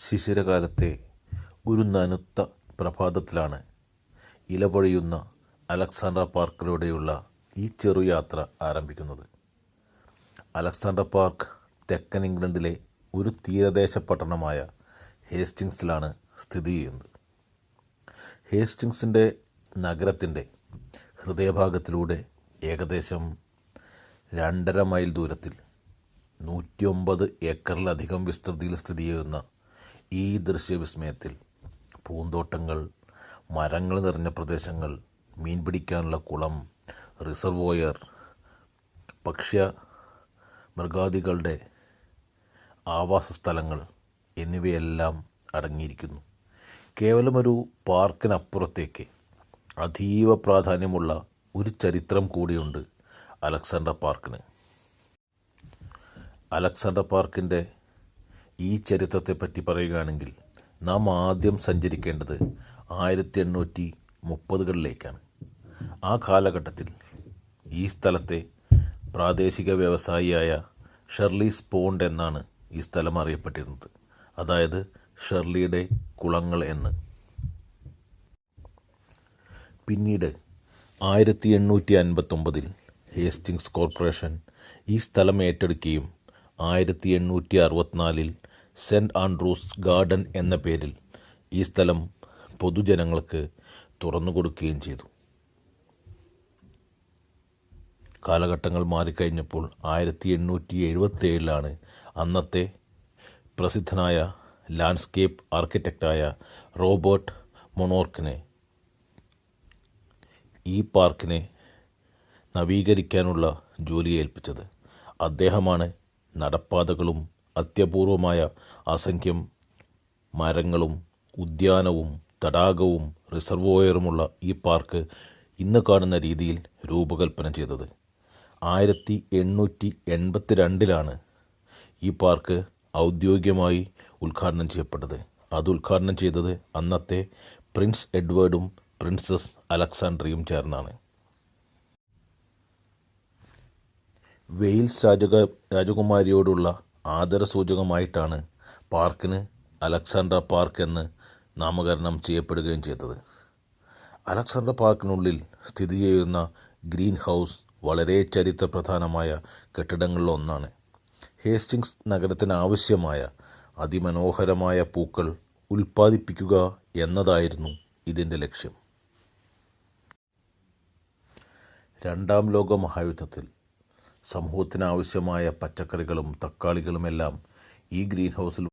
ശിശിരകാലത്തെ ഒരു നനുത്ത പ്രഭാതത്തിലാണ് ഇലപൊഴിയുന്ന അലക്സാണ്ട്ര പാർക്കിലൂടെയുള്ള ഈ ചെറുയാത്ര ആരംഭിക്കുന്നത്. അലക്സാണ്ട്ര പാർക്ക് തെക്കൻ ഇംഗ്ലണ്ടിലെ ഒരു തീരദേശ പട്ടണമായ ഹേസ്റ്റിങ്സിലാണ് സ്ഥിതി ചെയ്യുന്നത്. ഹേസ്റ്റിങ്സിൻ്റെ നഗരത്തിൻ്റെ ഹൃദയഭാഗത്തിലൂടെ ഏകദേശം 2.5 മൈൽ ദൂരത്തിൽ 109 ഏക്കറിലധികം വിസ്തൃതിയിൽ സ്ഥിതി ചെയ്യുന്ന ഈ ദൃശ്യവിസ്മയത്തിൽ പൂന്തോട്ടങ്ങൾ, മരങ്ങൾ നിറഞ്ഞ പ്രദേശങ്ങൾ, മീൻ പിടിക്കാനുള്ള കുളം, റിസർവോയർ, മൃഗാദികളുടെ ആവാസ സ്ഥലങ്ങൾ എന്നിവയെല്ലാം അടങ്ങിയിരിക്കുന്നു. കേവലമൊരു പാർക്കിനപ്പുറത്തേക്ക് അതീവ പ്രാധാന്യമുള്ള ഒരു ചരിത്രം കൂടിയുണ്ട് അലക്സാണ്ട്ര പാർക്കിന്. അലക്സാണ്ട്ര പാർക്കിൻ്റെ ഈ ചരിത്രത്തെപ്പറ്റി പറയുകയാണെങ്കിൽ നാം ആദ്യം സഞ്ചരിക്കേണ്ടത് 1830കളിലേക്കാണ്. ആ കാലഘട്ടത്തിൽ ഈ സ്ഥലത്തെ പ്രാദേശിക വ്യവസായിയായ ഷെർലീസ് പോണ്ട് എന്നാണ് ഈ സ്ഥലം അറിയപ്പെട്ടിരുന്നത്. അതായത് ഷെർലിയുടെ കുളങ്ങൾ എന്ന്. പിന്നീട് 1859 ഹേസ്റ്റിങ്സ് കോർപ്പറേഷൻ ഈ സ്ഥലം ഏറ്റെടുക്കുകയും 1864 സെൻറ്റ് ആൻഡ്രൂസ് ഗാർഡൻ എന്ന പേരിൽ ഈ സ്ഥലം പൊതുജനങ്ങൾക്ക് തുറന്നുകൊടുക്കുകയും ചെയ്തു. കാലഘട്ടങ്ങൾ മാറിക്കഴിഞ്ഞപ്പോൾ 1877 അന്നത്തെ പ്രസിദ്ധനായ ലാൻഡ്സ്കേപ്പ് ആർക്കിടെക്റ്റായ റോബർട്ട് മൊണോർക്കിനെ ഈ പാർക്കിനെ നവീകരിക്കാനുള്ള ജോലി ഏൽപ്പിച്ചത്. അദ്ദേഹമാണ് നടപ്പാതകളും അത്യപൂർവമായ അസംഖ്യം മരങ്ങളും ഉദ്യാനവും തടാകവും റിസർവോയറുമുള്ള ഈ പാർക്ക് ഇന്ന് കാണുന്ന രീതിയിൽ രൂപകൽപ്പന ചെയ്തത്. 1882 ഈ പാർക്ക് ഔദ്യോഗികമായി ഉദ്ഘാടനം ചെയ്യപ്പെട്ടത്. അത് ഉദ്ഘാടനം ചെയ്തത് അന്നത്തെ പ്രിൻസ് എഡ്വേർഡും പ്രിൻസസ് അലക്സാണ്ട്രയും ചേർന്നാണ്. വെയിൽസ് രാജകുമാരിയോടുള്ള ആദരസൂചകമായിട്ടാണ് പാർക്കിന് അലക്സാണ്ട്ര പാർക്ക് എന്ന് നാമകരണം ചെയ്യപ്പെടുകയും ചെയ്തത്. അലക്സാണ്ട്ര പാർക്കിനുള്ളിൽ സ്ഥിതി ചെയ്യുന്ന ഗ്രീൻ ഹൗസ് വളരെ ചരിത്രപ്രധാനമായ കെട്ടിടങ്ങളിലൊന്നാണ്. ഹേസ്റ്റിങ്സ് നഗരത്തിനാവശ്യമായ അതിമനോഹരമായ പൂക്കൾ ഉൽപ്പാദിപ്പിക്കുക എന്നതായിരുന്നു ഇതിൻ്റെ ലക്ഷ്യം. 2ാം ലോക മഹായുദ്ധത്തിൽ സമൂഹത്തിനാവശ്യമായ പച്ചക്കറികളും തക്കാളികളുമെല്ലാം ഈ ഗ്രീൻ ഹൗസിൽ